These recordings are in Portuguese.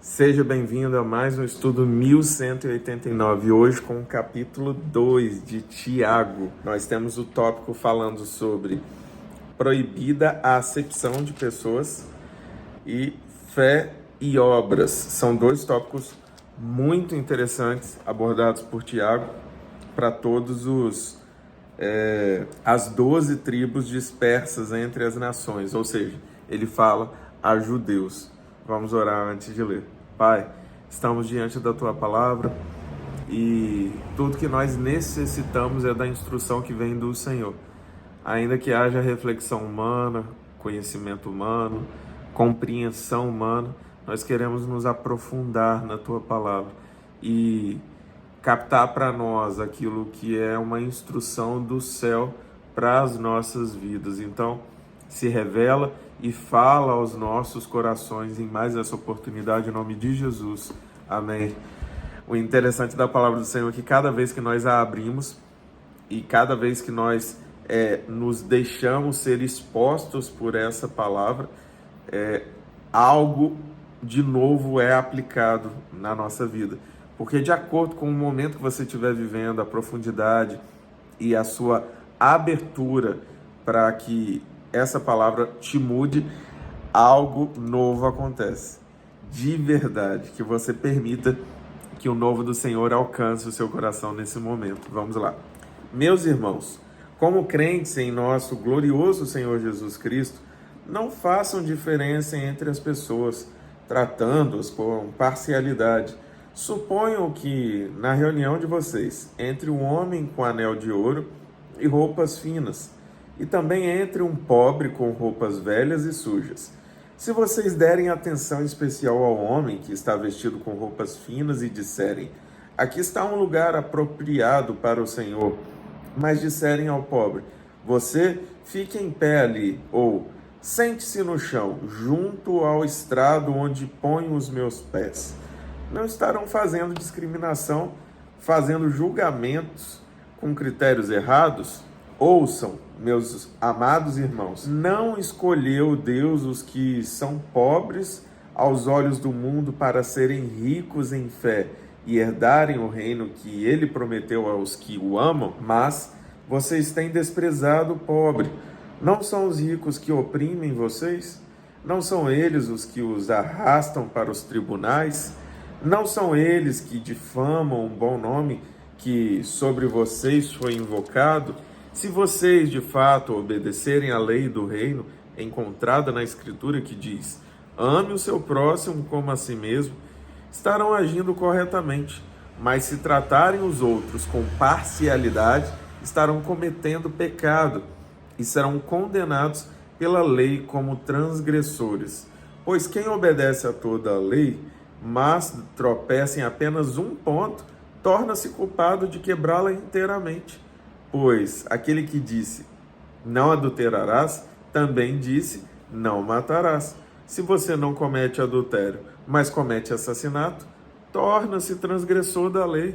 Seja bem-vindo a mais um estudo 1189, hoje com o capítulo 2 de Tiago. Nós temos o tópico falando sobre proibida a acepção de pessoas e fé e obras. São dois tópicos muito interessantes abordados por Tiago para todos as 12 tribos dispersas entre as nações, ou seja, ele fala a judeus. Vamos orar antes de ler. Pai, estamos diante da Tua palavra e tudo que nós necessitamos é da instrução que vem do Senhor. Ainda que haja reflexão humana, conhecimento humano, compreensão humana, nós queremos nos aprofundar na Tua palavra e captar para nós aquilo que é uma instrução do céu para as nossas vidas. Então, se revela e fala aos nossos corações em mais essa oportunidade, em nome de Jesus. Amém. O interessante da palavra do Senhor é que cada vez que nós a abrimos e cada vez que nós nos deixamos ser expostos por essa palavra, algo de novo é aplicado na nossa vida. Porque de acordo com o momento que você estiver vivendo, a profundidade e a sua abertura para que essa palavra te mude, algo novo acontece. De verdade, que você permita que o novo do Senhor alcance o seu coração nesse momento. Vamos lá. Meus irmãos, como crentes em nosso glorioso Senhor Jesus Cristo, não façam diferença entre as pessoas, tratando-as com parcialidade. Suponham que, na reunião de vocês, entre um homem com anel de ouro e roupas finas, e também entre um pobre com roupas velhas e sujas. Se vocês derem atenção especial ao homem que está vestido com roupas finas e disserem, aqui está um lugar apropriado para o Senhor, mas disserem ao pobre, você fique em pé ali, ou sente-se no chão, junto ao estrado onde ponho os meus pés. Não estarão fazendo discriminação, fazendo julgamentos com critérios errados? Ouçam, meus amados irmãos, não escolheu Deus os que são pobres aos olhos do mundo para serem ricos em fé e herdarem o reino que ele prometeu aos que o amam? Mas vocês têm desprezado o pobre. Não são os ricos que oprimem vocês? Não são eles os que os arrastam para os tribunais? Não são eles que difamam o bom nome que sobre vocês foi invocado? Se vocês, de fato, obedecerem à lei do reino, encontrada na Escritura que diz, ame o seu próximo como a si mesmo, estarão agindo corretamente. Mas se tratarem os outros com parcialidade, estarão cometendo pecado e serão condenados pela lei como transgressores. Pois quem obedece a toda a lei, mas tropeça em apenas um ponto, torna-se culpado de quebrá-la inteiramente. Pois aquele que disse, não adulterarás, também disse, não matarás. Se você não comete adultério, mas comete assassinato, torna-se transgressor da lei.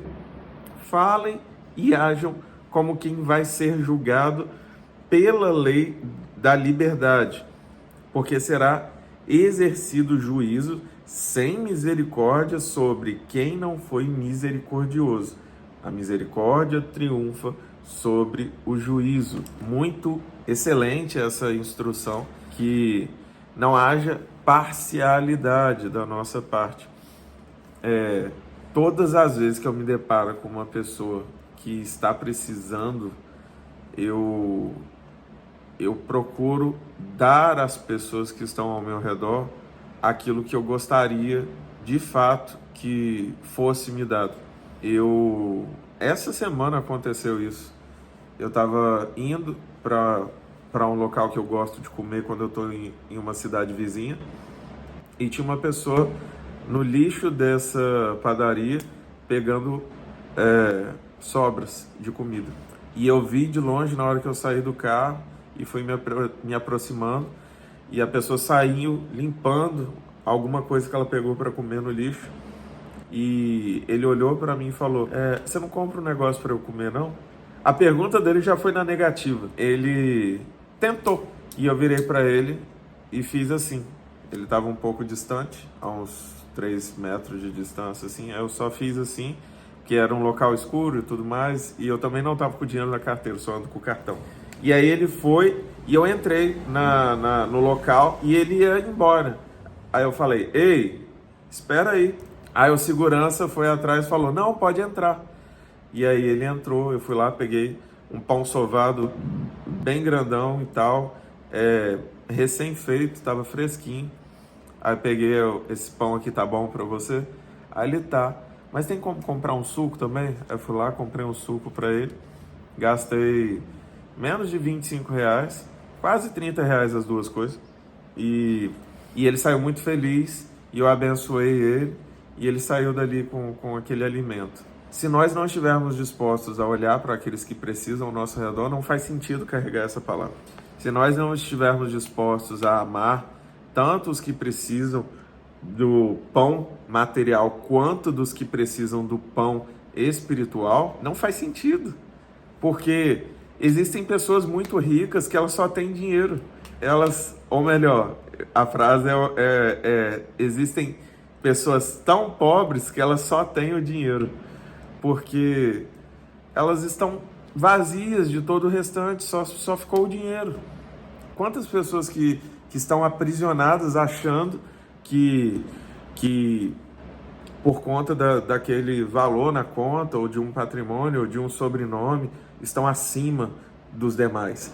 Falem e ajam como quem vai ser julgado pela lei da liberdade, porque será exercido juízo sem misericórdia sobre quem não foi misericordioso. A misericórdia triunfa sobre o juízo. Muito excelente essa instrução, que não haja parcialidade da nossa parte. Todas as vezes que eu me deparo com uma pessoa que está precisando, eu procuro dar às pessoas que estão ao meu redor aquilo que eu gostaria de fato que fosse me dado. Essa semana aconteceu isso. Eu estava indo para um local que eu gosto de comer quando eu estou em uma cidade vizinha, e tinha uma pessoa no lixo dessa padaria pegando sobras de comida. E eu vi de longe na hora que eu saí do carro e fui me aproximando, e a pessoa saiu limpando alguma coisa que ela pegou para comer no lixo. E ele olhou para mim e falou, você não compra um negócio para eu comer, não? A pergunta dele já foi na negativa. Ele tentou. E eu virei para ele e fiz assim. Ele estava um pouco distante, a uns 3 metros de distância, assim. Eu só fiz assim, que era um local escuro e tudo mais, e eu também não estava com o dinheiro na carteira, só ando com o cartão. E aí ele foi, e eu entrei no local, e ele ia embora. Aí eu falei, ei, espera aí. Aí o segurança foi atrás e falou, não, pode entrar. E aí ele entrou, eu fui lá, peguei um pão sovado bem grandão e tal, recém-feito, estava fresquinho. Aí peguei, esse pão aqui tá bom pra você? Aí ele tá. Mas tem como comprar um suco também? Aí eu fui lá, comprei um suco pra ele. Gastei menos de R$ 25, quase R$ 30 as duas coisas. E ele saiu muito feliz, e eu abençoei ele, e ele saiu dali com aquele alimento. Se nós não estivermos dispostos a olhar para aqueles que precisam ao nosso redor, não faz sentido carregar essa palavra. Se nós não estivermos dispostos a amar tanto os que precisam do pão material quanto dos que precisam do pão espiritual, não faz sentido. Porque existem pessoas muito ricas que elas só têm dinheiro. Ou melhor, a frase existem pessoas tão pobres que elas só têm o dinheiro. Porque elas estão vazias de todo o restante, só ficou o dinheiro. Quantas pessoas que estão aprisionadas achando que por conta daquele valor na conta, ou de um patrimônio, ou de um sobrenome, estão acima dos demais.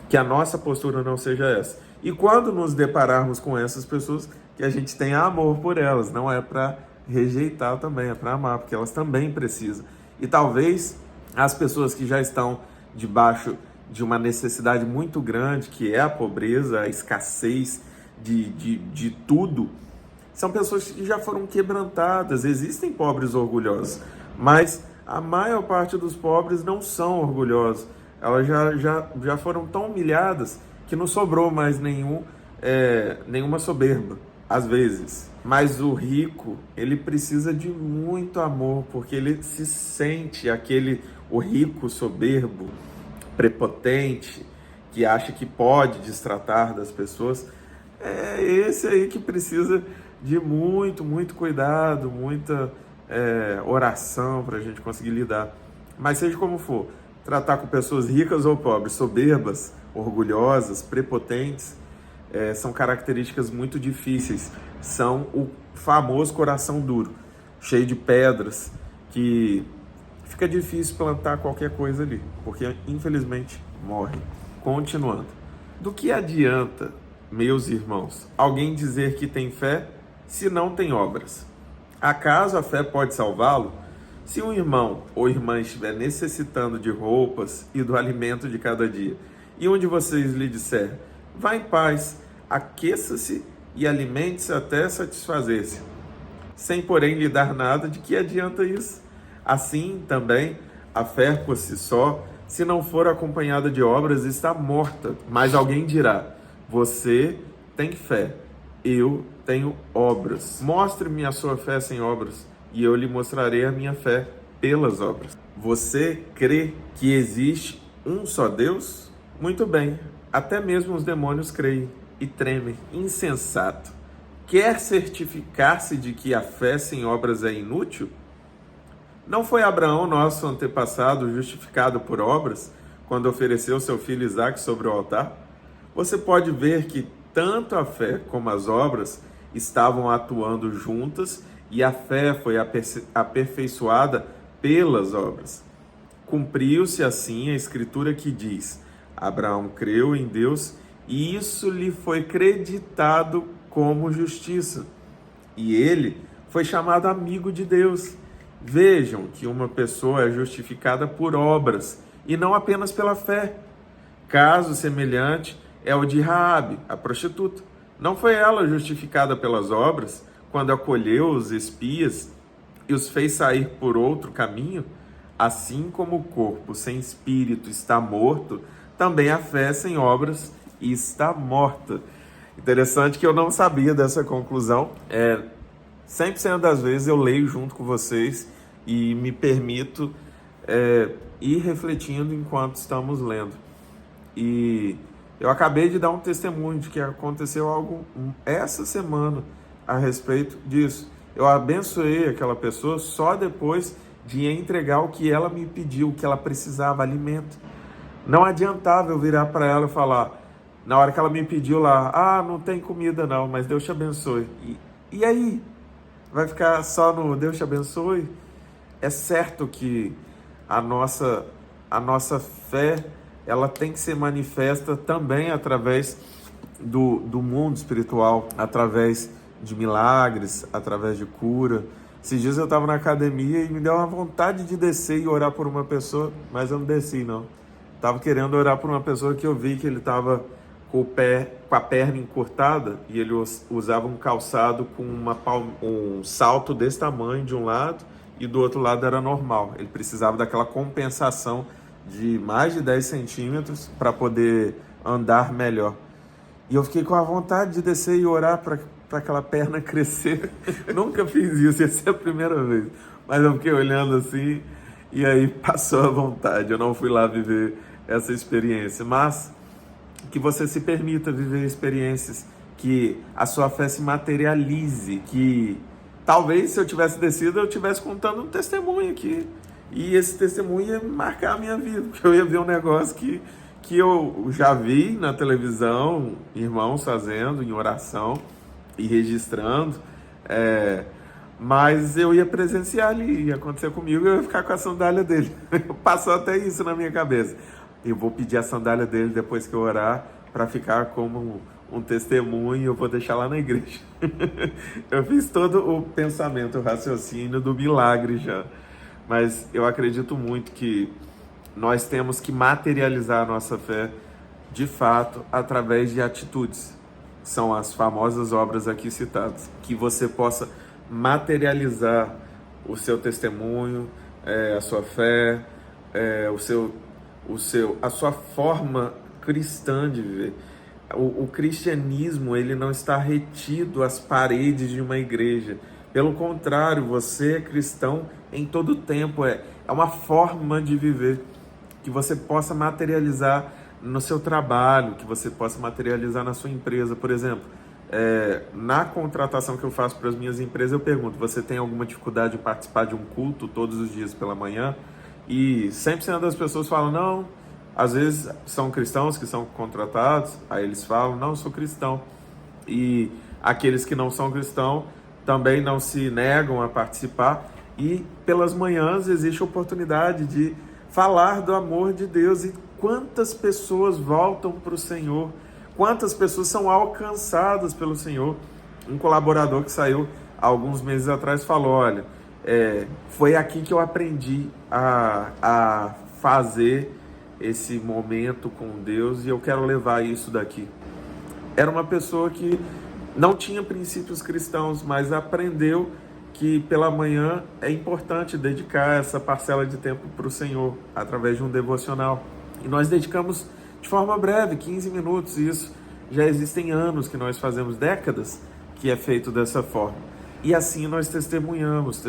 Que a nossa postura não seja essa. E quando nos depararmos com essas pessoas, que a gente tenha amor por elas, não é para rejeitar também, é para amar, porque elas também precisam. E talvez as pessoas que já estão debaixo de uma necessidade muito grande, que é a pobreza, a escassez de tudo, são pessoas que já foram quebrantadas. Existem pobres orgulhosos, mas a maior parte dos pobres não são orgulhosos. Elas já foram tão humilhadas que não sobrou mais nenhuma soberba, às vezes. Mas o rico, ele precisa de muito amor, porque ele se sente o rico soberbo, prepotente, que acha que pode destratar das pessoas. É esse aí que precisa de muito, muito cuidado, muita oração para a gente conseguir lidar. Mas seja como for, tratar com pessoas ricas ou pobres, soberbas, orgulhosas, prepotentes, são características muito difíceis. São o famoso coração duro, cheio de pedras, que fica difícil plantar qualquer coisa ali, porque infelizmente morre. Continuando. Do que adianta, meus irmãos, alguém dizer que tem fé se não tem obras? Acaso a fé pode salvá-lo? Se um irmão ou irmã estiver necessitando de roupas e do alimento de cada dia, e um de vocês lhe disser, vá em paz, aqueça-se e alimente-se até satisfazer-se, sem porém lhe dar nada, de que adianta isso? Assim também, a fé por si só, se não for acompanhada de obras, está morta. Mas alguém dirá, você tem fé, eu tenho obras. Mostre-me a sua fé sem obras, e eu lhe mostrarei a minha fé pelas obras. Você crê que existe um só Deus? Muito bem, até mesmo os demônios creem e tremem. Insensato! Quer certificar-se de que a fé sem obras é inútil? Não foi Abraão, nosso antepassado, justificado por obras, quando ofereceu seu filho Isaque sobre o altar? Você pode ver que tanto a fé como as obras estavam atuando juntas, e a fé foi aperfeiçoada pelas obras. Cumpriu-se assim a escritura que diz, Abraão creu em Deus e isso lhe foi creditado como justiça. E ele foi chamado amigo de Deus. Vejam que uma pessoa é justificada por obras e não apenas pela fé. Caso semelhante é o de Raabe, a prostituta. Não foi ela justificada pelas obras quando acolheu os espias e os fez sair por outro caminho? Assim como o corpo sem espírito está morto, também a fé sem obras está morta. Interessante que eu não sabia dessa conclusão. 100% das vezes eu leio junto com vocês e me permito ir refletindo enquanto estamos lendo. E eu acabei de dar um testemunho de que aconteceu algo essa semana a respeito disso. Eu abençoei aquela pessoa só depois de entregar o que ela me pediu, o que ela precisava, alimento. Não adiantava eu virar para ela e falar, na hora que ela me pediu lá, não tem comida não, mas Deus te abençoe. E aí? Vai ficar só no Deus te abençoe? É certo que a nossa fé, ela tem que ser manifesta também através do mundo espiritual, através de milagres, através de cura. Esses dias eu estava na academia e me deu uma vontade de descer e orar por uma pessoa, mas eu não desci não. Estava querendo orar por uma pessoa que eu vi que ele estava com a perna encurtada e ele usava um calçado com um salto desse tamanho de um lado e do outro lado era normal. Ele precisava daquela compensação de mais de 10 centímetros para poder andar melhor. E eu fiquei com a vontade de descer e orar para aquela perna crescer. Nunca fiz isso, ia ser a primeira vez. Mas eu fiquei olhando assim e aí passou a vontade. Eu não fui lá viver essa experiência, mas que você se permita viver experiências, que a sua fé se materialize, que talvez se eu tivesse descido, eu estivesse contando um testemunho aqui. E esse testemunho ia marcar a minha vida, porque eu ia ver um negócio que eu já vi na televisão, irmãos fazendo em oração e registrando, mas eu ia presenciar ali, ia acontecer comigo, eu ia ficar com a sandália dele. Passou até isso na minha cabeça. Eu vou pedir a sandália dele depois que eu orar, para ficar como um testemunho, eu vou deixar lá na igreja. Eu fiz todo o pensamento, o raciocínio do milagre já. Mas eu acredito muito que nós temos que materializar a nossa fé, de fato, através de atitudes. São as famosas obras aqui citadas. Que você possa materializar o seu testemunho, a sua fé, a sua forma cristã de viver. O cristianismo, ele não está retido às paredes de uma igreja. Pelo contrário, você é cristão em todo o tempo. É uma forma de viver que você possa materializar no seu trabalho, que você possa materializar na sua empresa. Por exemplo, na contratação que eu faço para as minhas empresas, eu pergunto, você tem alguma dificuldade de participar de um culto todos os dias pela manhã? E 100% das pessoas falam, não. Às vezes são cristãos que são contratados, aí eles falam, não, eu sou cristão. E aqueles que não são cristãos também não se negam a participar. E pelas manhãs existe a oportunidade de falar do amor de Deus. E quantas pessoas voltam para o Senhor, quantas pessoas são alcançadas pelo Senhor. Um colaborador que saiu há alguns meses atrás falou, olha, foi aqui que eu aprendi a fazer esse momento com Deus e eu quero levar isso daqui. Era uma pessoa que não tinha princípios cristãos, mas aprendeu que pela manhã é importante dedicar essa parcela de tempo para o Senhor, através de um devocional. E nós dedicamos de forma breve, 15 minutos, e isso já existem anos que nós fazemos, décadas, que é feito dessa forma. E assim nós testemunhamos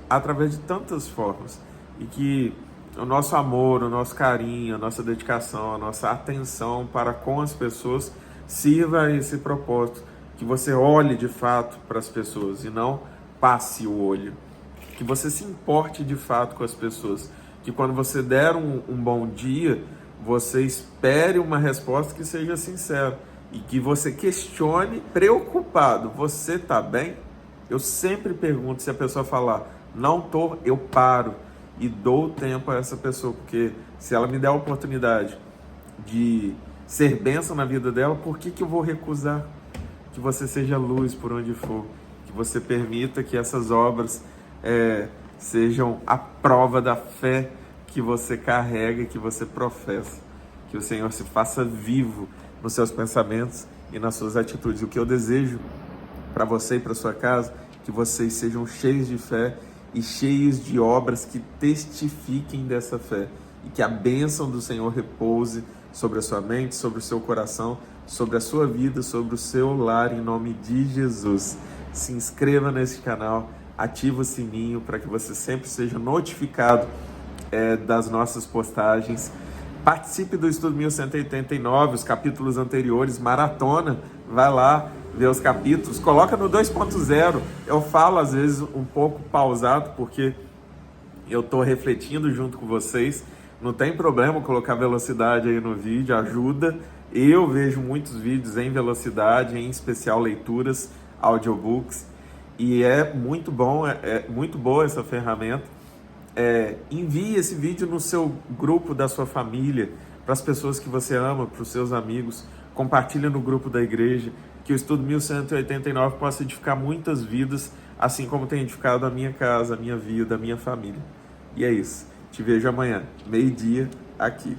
através de tantas formas. E que o nosso amor, o nosso carinho, a nossa dedicação, a nossa atenção para com as pessoas sirva a esse propósito. Que você olhe de fato para as pessoas e não passe o olho. Que você se importe de fato com as pessoas. Que quando você der um bom dia, você espere uma resposta que seja sincera. E que você questione preocupado. Você está bem? Eu sempre pergunto, se a pessoa falar, não estou, eu paro. E dou tempo a essa pessoa, porque se ela me der a oportunidade de ser bênção na vida dela, por que eu vou recusar? Que você seja luz por onde for, que você permita que essas obras sejam a prova da fé que você carrega e que você professa. Que o Senhor se faça vivo nos seus pensamentos e nas suas atitudes. O que eu desejo para você e para sua casa, que vocês sejam cheios de fé e cheios de obras que testifiquem dessa fé. E que a bênção do Senhor repouse sobre a sua mente, sobre o seu coração, sobre a sua vida, sobre o seu lar, em nome de Jesus. Se inscreva nesse canal, ativa o sininho para que você sempre seja notificado das nossas postagens. Participe do Estudo 1189, os capítulos anteriores, maratona, vai lá ver os capítulos, coloca no 2.0. Eu falo às vezes um pouco pausado, porque eu estou refletindo junto com vocês. Não tem problema colocar velocidade aí no vídeo, ajuda. Eu vejo muitos vídeos em velocidade, em especial leituras, audiobooks, e é muito bom, é muito boa essa ferramenta. Envie esse vídeo no seu grupo da sua família, para as pessoas que você ama, para os seus amigos. Compartilhe no grupo da igreja, que o Estudo 1189 possa edificar muitas vidas, assim como tem edificado a minha casa, a minha vida, a minha família. E é isso. Te vejo amanhã, meio-dia, aqui.